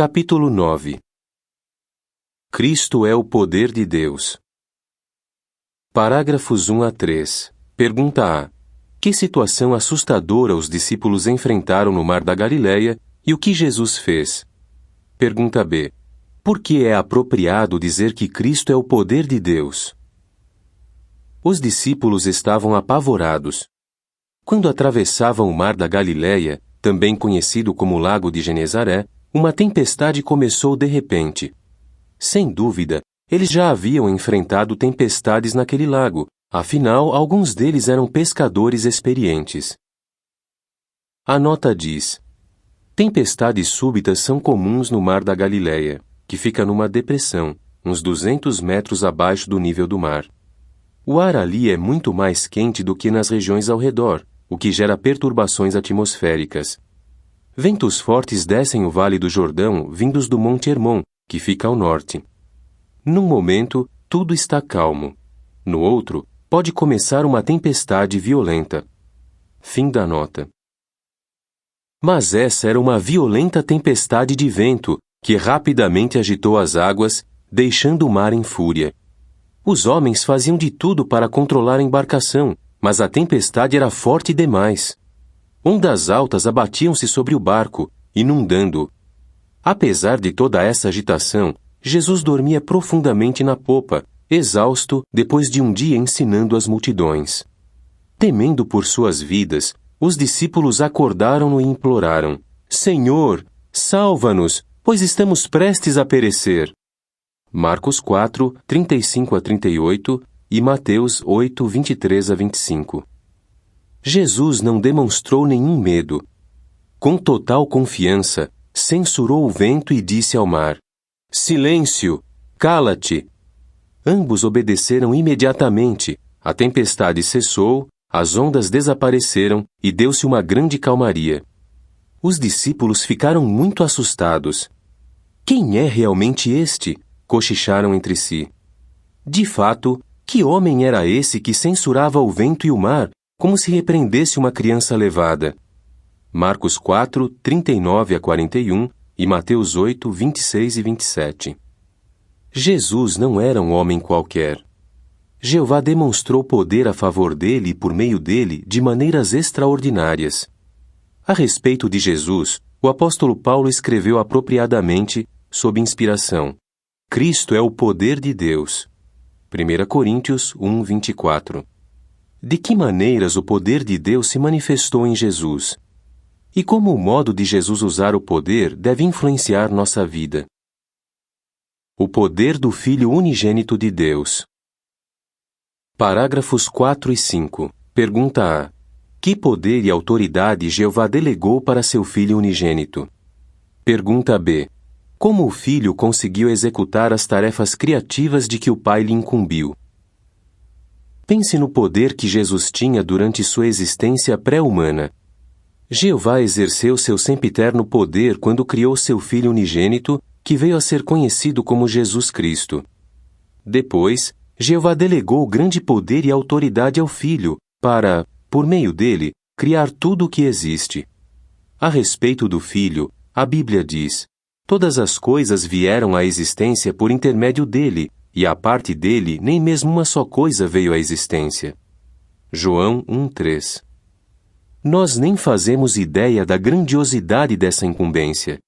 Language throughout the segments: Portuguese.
Capítulo 9. Cristo é o poder de Deus. Parágrafos 1 a 3. Pergunta A. Que situação assustadora os discípulos enfrentaram no Mar da Galileia e o que Jesus fez? Pergunta B. Por que é apropriado dizer que Cristo é o poder de Deus? Os discípulos estavam apavorados. Quando atravessavam o Mar da Galileia, também conhecido como Lago de Genezaré, uma tempestade começou de repente. Sem dúvida, eles já haviam enfrentado tempestades naquele lago, afinal, alguns deles eram pescadores experientes. A nota diz: tempestades súbitas são comuns no Mar da Galileia, que fica numa depressão, uns 200 metros abaixo do nível do mar. O ar ali é muito mais quente do que nas regiões ao redor, o que gera perturbações atmosféricas. Ventos fortes descem o Vale do Jordão vindos do Monte Hermon, que fica ao norte. Num momento, tudo está calmo. No outro, pode começar uma tempestade violenta. Fim da nota. Mas essa era uma violenta tempestade de vento, que rapidamente agitou as águas, deixando o mar em fúria. Os homens faziam de tudo para controlar a embarcação, mas a tempestade era forte demais. Ondas altas abatiam-se sobre o barco, inundando-o. Apesar de toda essa agitação, Jesus dormia profundamente na popa, exausto depois de um dia ensinando as multidões. Temendo por suas vidas, os discípulos acordaram-no e imploraram: Senhor, salva-nos, pois estamos prestes a perecer. Marcos 4, 35 a 38 e Mateus 8, 23 a 25. Jesus não demonstrou nenhum medo. Com total confiança, censurou o vento e disse ao mar: Silêncio! Cala-te! Ambos obedeceram imediatamente. A tempestade cessou, as ondas desapareceram e deu-se uma grande calmaria. Os discípulos ficaram muito assustados. Quem é realmente este? Cochicharam entre si. De fato, que homem era esse que censurava o vento e o mar, como se repreendesse uma criança levada? Marcos 4, 39 a 41 e Mateus 8, 26 e 27. Jesus não era um homem qualquer. Jeová demonstrou poder a favor dele e por meio dele de maneiras extraordinárias. A respeito de Jesus, o apóstolo Paulo escreveu apropriadamente, sob inspiração: Cristo é o poder de Deus. 1 Coríntios 1, 24. De que maneiras o poder de Deus se manifestou em Jesus? E como o modo de Jesus usar o poder deve influenciar nossa vida? O poder do Filho unigênito de Deus. Parágrafos 4 e 5. Pergunta A. Que poder e autoridade Jeová delegou para seu Filho unigênito? Pergunta B. Como o Filho conseguiu executar as tarefas criativas de que o Pai lhe incumbiu? Pense no poder que Jesus tinha durante sua existência pré-humana. Jeová exerceu seu sempiterno poder quando criou seu Filho unigênito, que veio a ser conhecido como Jesus Cristo. Depois, Jeová delegou grande poder e autoridade ao Filho, para, por meio dele, criar tudo o que existe. A respeito do Filho, a Bíblia diz: todas as coisas vieram à existência por intermédio dele, e à parte dele nem mesmo uma só coisa veio à existência. João 1:3. Nós nem fazemos ideia da grandiosidade dessa incumbência.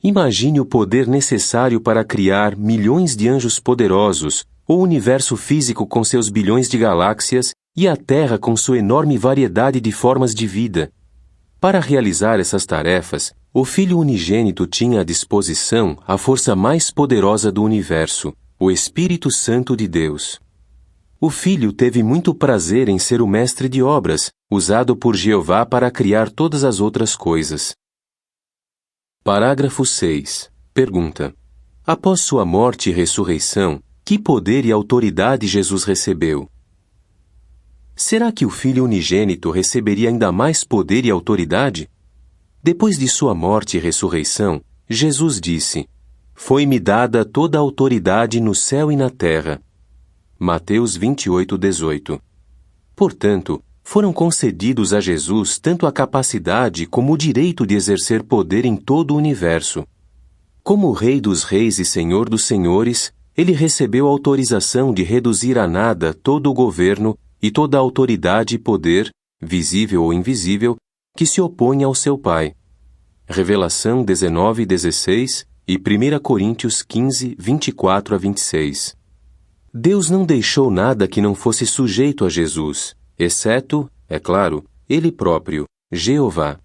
Imagine o poder necessário para criar milhões de anjos poderosos, o universo físico com seus bilhões de galáxias e a Terra com sua enorme variedade de formas de vida. Para realizar essas tarefas, o Filho unigênito tinha à disposição a força mais poderosa do universo, o Espírito Santo de Deus. O Filho teve muito prazer em ser o mestre de obras, usado por Jeová para criar todas as outras coisas. Parágrafo 6. Pergunta: após sua morte e ressurreição, que poder e autoridade Jesus recebeu? Será que o Filho unigênito receberia ainda mais poder e autoridade? Depois de sua morte e ressurreição, Jesus disse: Foi-me dada toda a autoridade no céu e na terra. Mateus 28, 18. Portanto, foram concedidos a Jesus tanto a capacidade como o direito de exercer poder em todo o universo. Como Rei dos Reis e Senhor dos Senhores, ele recebeu autorização de reduzir a nada todo o governo e toda a autoridade e poder, visível ou invisível, que se opõe ao seu Pai. Revelação 19:16 e 1 Coríntios 15, 24 a 26. Deus não deixou nada que não fosse sujeito a Jesus, exceto, é claro, Ele próprio, Jeová.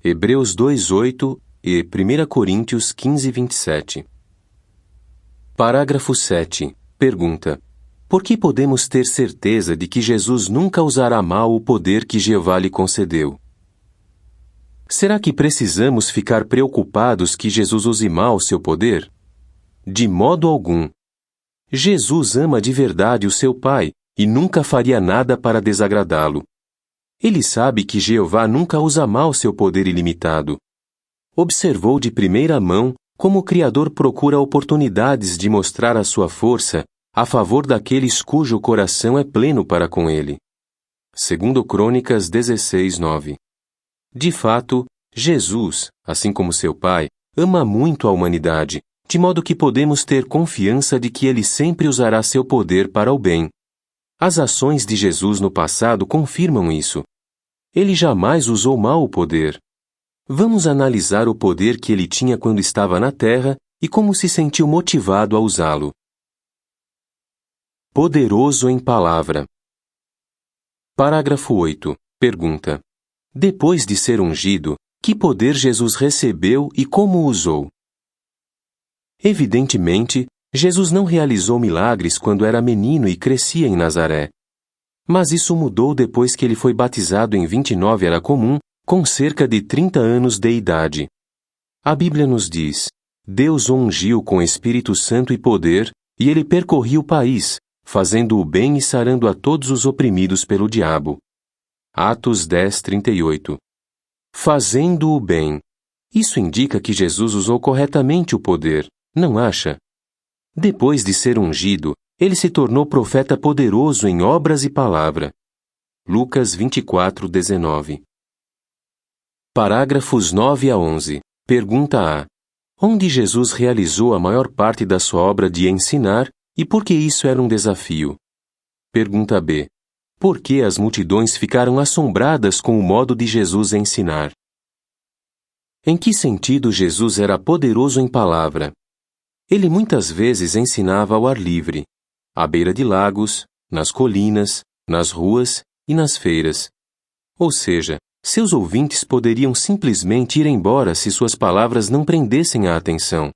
Hebreus 2:8 e 1 Coríntios 15, 27. Parágrafo 7. Pergunta: por que podemos ter certeza de que Jesus nunca usará mal o poder que Jeová lhe concedeu? Será que precisamos ficar preocupados que Jesus use mal seu poder? De modo algum. Jesus ama de verdade o seu Pai e nunca faria nada para desagradá-lo. Ele sabe que Jeová nunca usa mal seu poder ilimitado. Observou de primeira mão como o Criador procura oportunidades de mostrar a sua força a favor daqueles cujo coração é pleno para com ele. 2 Crônicas 16:9. De fato, Jesus, assim como seu Pai, ama muito a humanidade, de modo que podemos ter confiança de que ele sempre usará seu poder para o bem. As ações de Jesus no passado confirmam isso. Ele jamais usou mal o poder. Vamos analisar o poder que ele tinha quando estava na Terra e como se sentiu motivado a usá-lo. Poderoso em palavra. Parágrafo 8. Pergunta: depois de ser ungido, que poder Jesus recebeu e como o usou? Evidentemente, Jesus não realizou milagres quando era menino e crescia em Nazaré. Mas isso mudou depois que ele foi batizado em 29 era comum, com cerca de 30 anos de idade. A Bíblia nos diz: Deus o ungiu com Espírito Santo e poder, e ele percorria o país, fazendo o bem e sarando a todos os oprimidos pelo diabo. Atos 10:38. Fazendo o bem. Isso indica que Jesus usou corretamente o poder, não acha? Depois de ser ungido, ele se tornou profeta poderoso em obras e palavra. Lucas 24:19. Parágrafos 9 a 11. Pergunta A. Onde Jesus realizou a maior parte da sua obra de ensinar e por que isso era um desafio? Pergunta B. Por que as multidões ficaram assombradas com o modo de Jesus ensinar? Em que sentido Jesus era poderoso em palavra? Ele muitas vezes ensinava ao ar livre, à beira de lagos, nas colinas, nas ruas e nas feiras. Ou seja, seus ouvintes poderiam simplesmente ir embora se suas palavras não prendessem a atenção.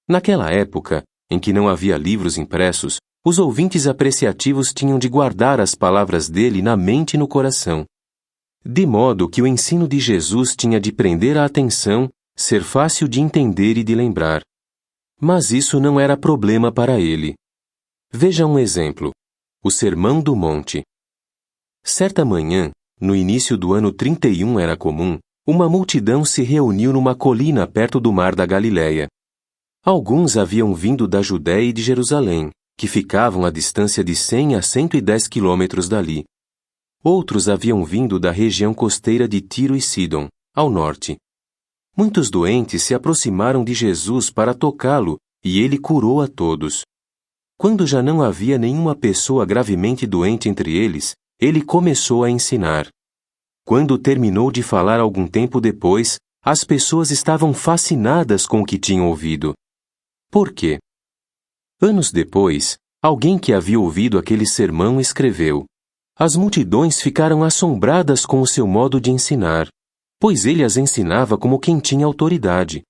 Naquela época, em que não havia livros impressos, os ouvintes apreciativos tinham de guardar as palavras dele na mente e no coração. De modo que o ensino de Jesus tinha de prender a atenção, ser fácil de entender e de lembrar. Mas isso não era problema para ele. Veja um exemplo: o Sermão do Monte. Certa manhã, no início do ano 31 era comum, uma multidão se reuniu numa colina perto do mar da Galileia. Alguns haviam vindo da Judéia e de Jerusalém, que ficavam a distância de 100 a 110 quilômetros dali. Outros haviam vindo da região costeira de Tiro e Sidom, ao norte. Muitos doentes se aproximaram de Jesus para tocá-lo, e ele curou a todos. Quando já não havia nenhuma pessoa gravemente doente entre eles, ele começou a ensinar. Quando terminou de falar algum tempo depois, as pessoas estavam fascinadas com o que tinham ouvido. Por quê? Anos depois, alguém que havia ouvido aquele sermão escreveu: as multidões ficaram assombradas com o seu modo de ensinar, pois ele as ensinava como quem tinha autoridade.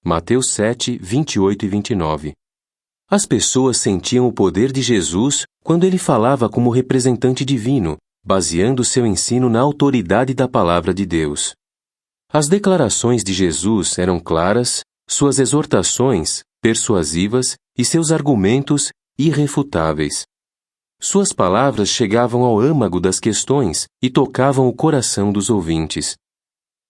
Mateus 7, 28 e 29. As pessoas sentiam o poder de Jesus quando ele falava como representante divino, baseando seu ensino na autoridade da palavra de Deus. As declarações de Jesus eram claras, suas exortações persuasivas e seus argumentos irrefutáveis. Suas palavras chegavam ao âmago das questões e tocavam o coração dos ouvintes.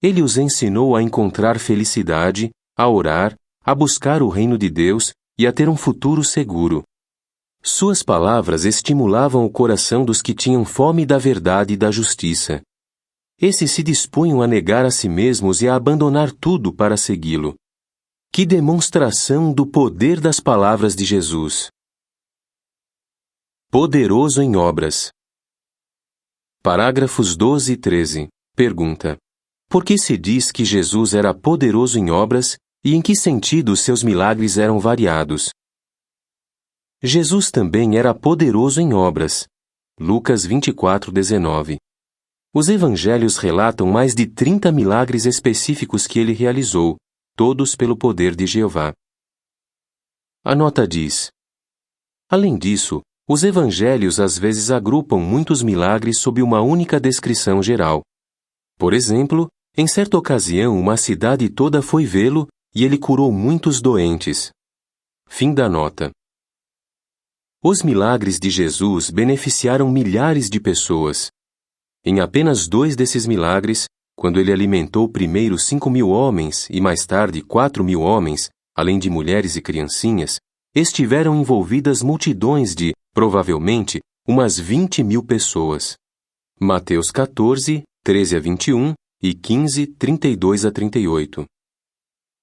Ele os ensinou a encontrar felicidade, a orar, a buscar o reino de Deus e a ter um futuro seguro. Suas palavras estimulavam o coração dos que tinham fome da verdade e da justiça. Esses se dispunham a negar a si mesmos e a abandonar tudo para segui-lo. Que demonstração do poder das palavras de Jesus! Poderoso em obras. Parágrafos 12 e 13. Pergunta: por que se diz que Jesus era poderoso em obras e em que sentido seus milagres eram variados? Jesus também era poderoso em obras. Lucas 24:19. Os evangelhos relatam mais de 30 milagres específicos que ele realizou, todos pelo poder de Jeová. A nota diz: além disso, os evangelhos às vezes agrupam muitos milagres sob uma única descrição geral. Por exemplo, em certa ocasião uma cidade toda foi vê-lo e ele curou muitos doentes. Fim da nota. Os milagres de Jesus beneficiaram milhares de pessoas. Em apenas 2 desses milagres, quando ele alimentou primeiro 5.000 homens e mais tarde 4.000 homens, além de mulheres e criancinhas, estiveram envolvidas multidões de, provavelmente, umas 20.000 pessoas. Mateus 14, 13 a 21 e 15, 32 a 38.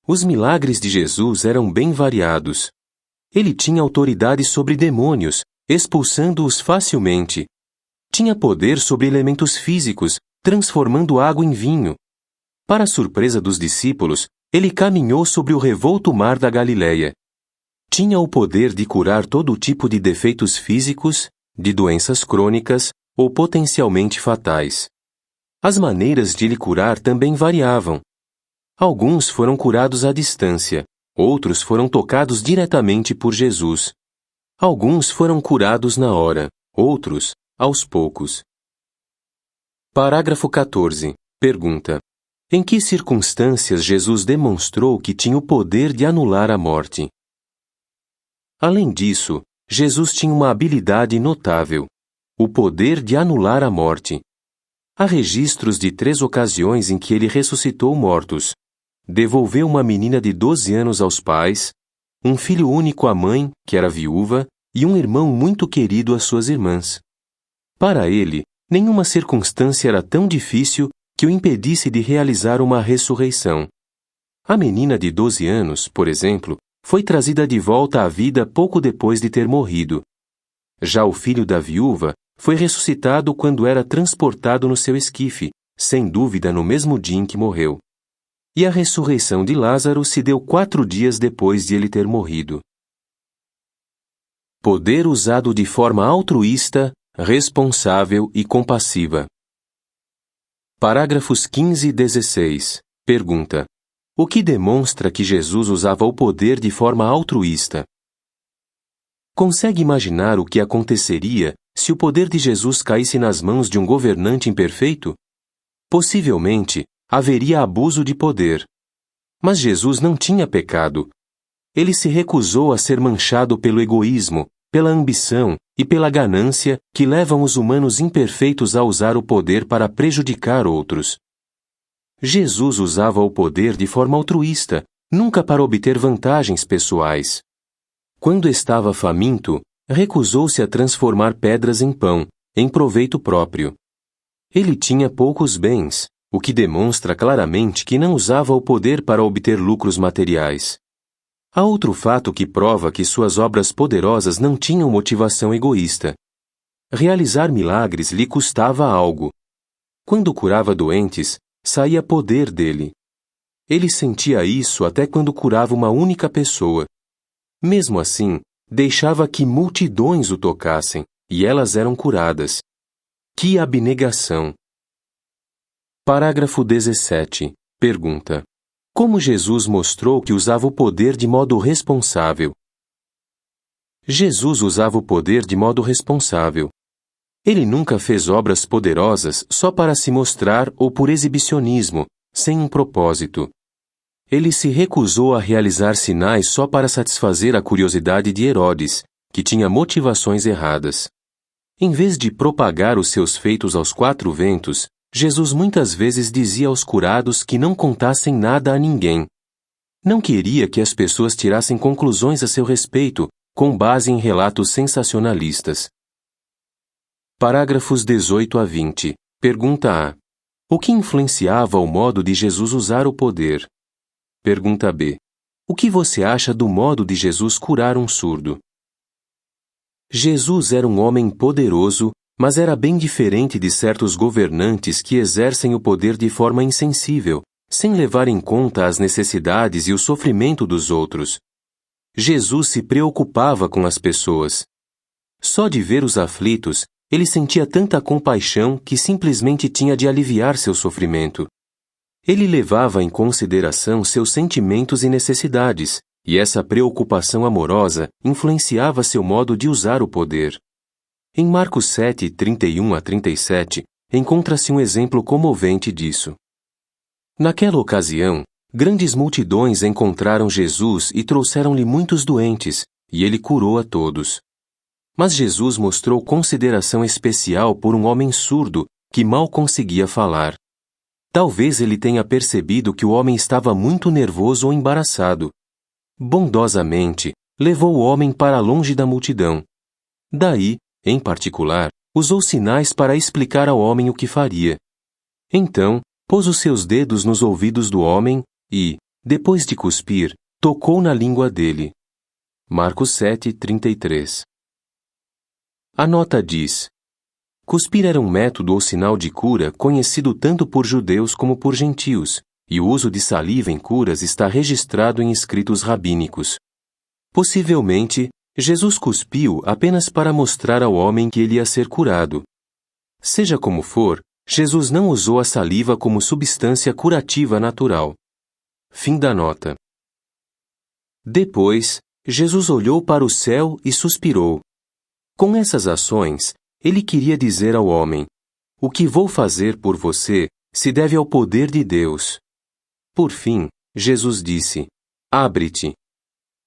Os milagres de Jesus eram bem variados. Ele tinha autoridade sobre demônios, expulsando-os facilmente. Tinha poder sobre elementos físicos, transformando água em vinho. Para a surpresa dos discípulos, ele caminhou sobre o revolto mar da Galileia. Tinha o poder de curar todo tipo de defeitos físicos, de doenças crônicas ou potencialmente fatais. As maneiras de lhe curar também variavam. Alguns foram curados à distância, outros foram tocados diretamente por Jesus. Alguns foram curados na hora, outros, aos poucos. Parágrafo 14. Pergunta: em que circunstâncias Jesus demonstrou que tinha o poder de anular a morte? Além disso, Jesus tinha uma habilidade notável: o poder de anular a morte. Há registros de 3 ocasiões em que ele ressuscitou mortos, devolveu uma menina de 12 anos aos pais, um filho único à mãe, que era viúva, e um irmão muito querido às suas irmãs. Para ele, nenhuma circunstância era tão difícil que o impedisse de realizar uma ressurreição. A menina de 12 anos, por exemplo, foi trazida de volta à vida pouco depois de ter morrido. Já o filho da viúva foi ressuscitado quando era transportado no seu esquife, sem dúvida no mesmo dia em que morreu. E a ressurreição de Lázaro se deu 4 dias depois de ele ter morrido. Poder usado de forma altruísta, responsável e compassiva. Parágrafos 15 e 16. Pergunta: o que demonstra que Jesus usava o poder de forma altruísta? Consegue imaginar o que aconteceria se o poder de Jesus caísse nas mãos de um governante imperfeito? Possivelmente, haveria abuso de poder. Mas Jesus não tinha pecado. Ele se recusou a ser manchado pelo egoísmo, pela ambição e pela ganância que levam os humanos imperfeitos a usar o poder para prejudicar outros. Jesus usava o poder de forma altruísta, nunca para obter vantagens pessoais. Quando estava faminto, recusou-se a transformar pedras em pão, em proveito próprio. Ele tinha poucos bens, o que demonstra claramente que não usava o poder para obter lucros materiais. Há outro fato que prova que suas obras poderosas não tinham motivação egoísta. Realizar milagres lhe custava algo. Quando curava doentes, saía poder dele. Ele sentia isso até quando curava uma única pessoa. Mesmo assim, deixava que multidões o tocassem, e elas eram curadas. Que abnegação! Parágrafo 17. Pergunta: como Jesus mostrou que usava o poder de modo responsável? Jesus usava o poder de modo responsável. Ele nunca fez obras poderosas só para se mostrar ou por exibicionismo, sem um propósito. Ele se recusou a realizar sinais só para satisfazer a curiosidade de Herodes, que tinha motivações erradas. Em vez de propagar os seus feitos aos 4 ventos, Jesus muitas vezes dizia aos curados que não contassem nada a ninguém. Não queria que as pessoas tirassem conclusões a seu respeito, com base em relatos sensacionalistas. Parágrafos 18 a 20. Pergunta A. O que influenciava o modo de Jesus usar o poder? Pergunta B. O que você acha do modo de Jesus curar um surdo? Jesus era um homem poderoso, mas era bem diferente de certos governantes que exercem o poder de forma insensível, sem levar em conta as necessidades e o sofrimento dos outros. Jesus se preocupava com as pessoas. Só de ver os aflitos, ele sentia tanta compaixão que simplesmente tinha de aliviar seu sofrimento. Ele levava em consideração seus sentimentos e necessidades, e essa preocupação amorosa influenciava seu modo de usar o poder. Em Marcos 7, 31 a 37, encontra-se um exemplo comovente disso. Naquela ocasião, grandes multidões encontraram Jesus e trouxeram-lhe muitos doentes, e ele curou a todos. Mas Jesus mostrou consideração especial por um homem surdo que mal conseguia falar. Talvez ele tenha percebido que o homem estava muito nervoso ou embaraçado. Bondosamente, levou o homem para longe da multidão. Daí, em particular, usou sinais para explicar ao homem o que faria. Então, pôs os seus dedos nos ouvidos do homem e, depois de cuspir, tocou na língua dele. Marcos 7, 33. A nota diz: cuspir era um método ou sinal de cura conhecido tanto por judeus como por gentios, e o uso de saliva em curas está registrado em escritos rabínicos. Possivelmente, Jesus cuspiu apenas para mostrar ao homem que ele ia ser curado. Seja como for, Jesus não usou a saliva como substância curativa natural. Fim da nota. Depois, Jesus olhou para o céu e suspirou. Com essas ações, ele queria dizer ao homem: o que vou fazer por você se deve ao poder de Deus. Por fim, Jesus disse: abre-te.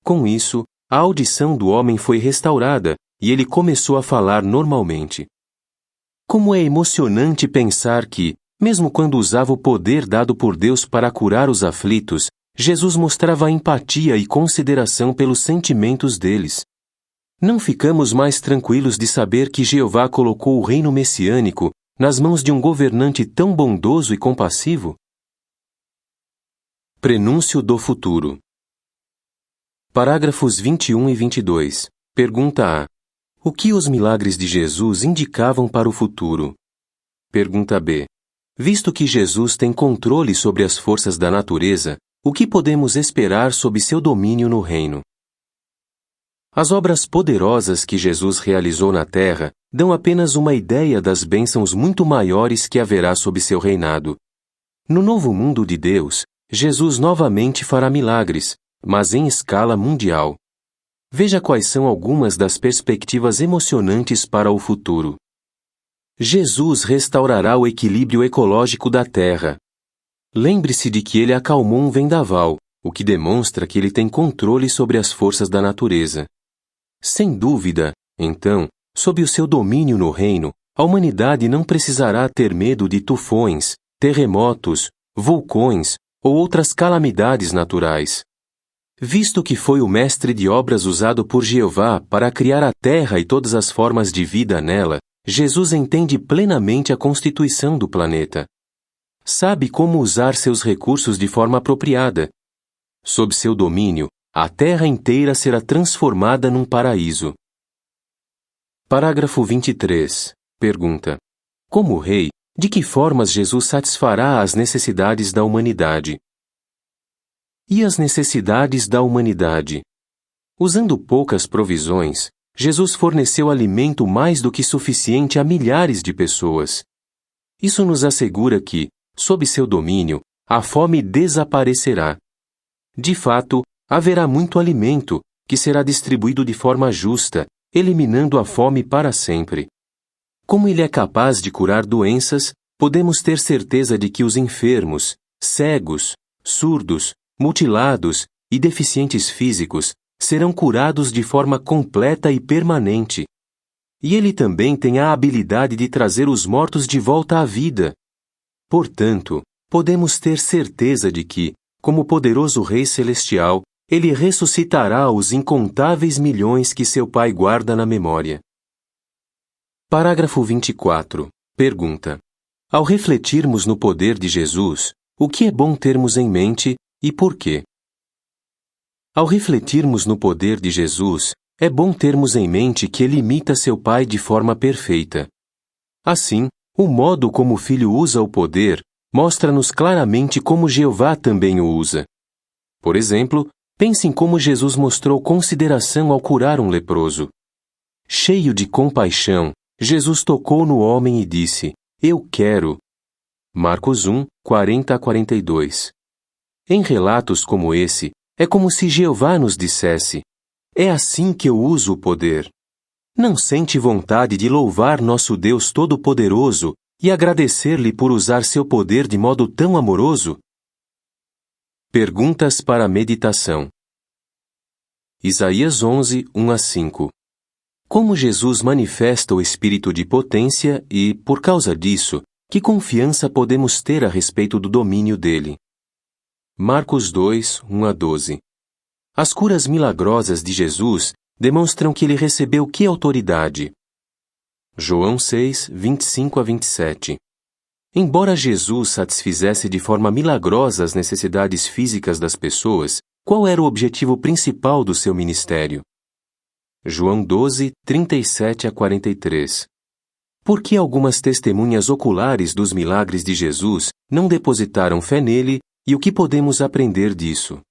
Com isso, a audição do homem foi restaurada e ele começou a falar normalmente. Como é emocionante pensar que, mesmo quando usava o poder dado por Deus para curar os aflitos, Jesus mostrava empatia e consideração pelos sentimentos deles. Não ficamos mais tranquilos de saber que Jeová colocou o reino messiânico nas mãos de um governante tão bondoso e compassivo? Prenúncio do futuro. Parágrafos 21 e 22. Pergunta A. O que os milagres de Jesus indicavam para o futuro? Pergunta B. Visto que Jesus tem controle sobre as forças da natureza, o que podemos esperar sob seu domínio no reino? As obras poderosas que Jesus realizou na terra dão apenas uma ideia das bênçãos muito maiores que haverá sob seu reinado. No novo mundo de Deus, Jesus novamente fará milagres, mas em escala mundial. Veja quais são algumas das perspectivas emocionantes para o futuro. Jesus restaurará o equilíbrio ecológico da terra. Lembre-se de que ele acalmou um vendaval, o que demonstra que ele tem controle sobre as forças da natureza. Sem dúvida, então, sob o seu domínio no reino, a humanidade não precisará ter medo de tufões, terremotos, vulcões ou outras calamidades naturais. Visto que foi o mestre de obras usado por Jeová para criar a terra e todas as formas de vida nela, Jesus entende plenamente a constituição do planeta. Sabe como usar seus recursos de forma apropriada. Sob seu domínio, a terra inteira será transformada num paraíso. Parágrafo 23. Pergunta: como rei, de que formas Jesus satisfará as necessidades da humanidade? E as necessidades da humanidade? Usando poucas provisões, Jesus forneceu alimento mais do que suficiente a milhares de pessoas. Isso nos assegura que, sob seu domínio, a fome desaparecerá. De fato, haverá muito alimento, que será distribuído de forma justa, eliminando a fome para sempre. Como ele é capaz de curar doenças, podemos ter certeza de que os enfermos, cegos, surdos, mutilados e deficientes físicos serão curados de forma completa e permanente. E ele também tem a habilidade de trazer os mortos de volta à vida. Portanto, podemos ter certeza de que, como poderoso Rei Celestial, ele ressuscitará os incontáveis milhões que seu Pai guarda na memória. Parágrafo 24. Pergunta: ao refletirmos no poder de Jesus, o que é bom termos em mente e por quê? Ao refletirmos no poder de Jesus, é bom termos em mente que ele imita seu Pai de forma perfeita. Assim, o modo como o Filho usa o poder mostra-nos claramente como Jeová também o usa. Por exemplo, pense em como Jesus mostrou consideração ao curar um leproso. Cheio de compaixão, Jesus tocou no homem e disse: "Eu quero." Marcos 1, 40-42. Em relatos como esse, é como se Jeová nos dissesse: "É assim que eu uso o poder." Não sente vontade de louvar nosso Deus Todo-Poderoso e agradecer-lhe por usar seu poder de modo tão amoroso? Perguntas para a meditação. Isaías 11, 1-5. Como Jesus manifesta o espírito de potência e, por causa disso, que confiança podemos ter a respeito do domínio dele? Marcos 2, 1-12. As curas milagrosas de Jesus demonstram que ele recebeu que autoridade? João 6, 25-27. Embora Jesus satisfizesse de forma milagrosa as necessidades físicas das pessoas, qual era o objetivo principal do seu ministério? João 12, 37-43. Por que algumas testemunhas oculares dos milagres de Jesus não depositaram fé nele e o que podemos aprender disso?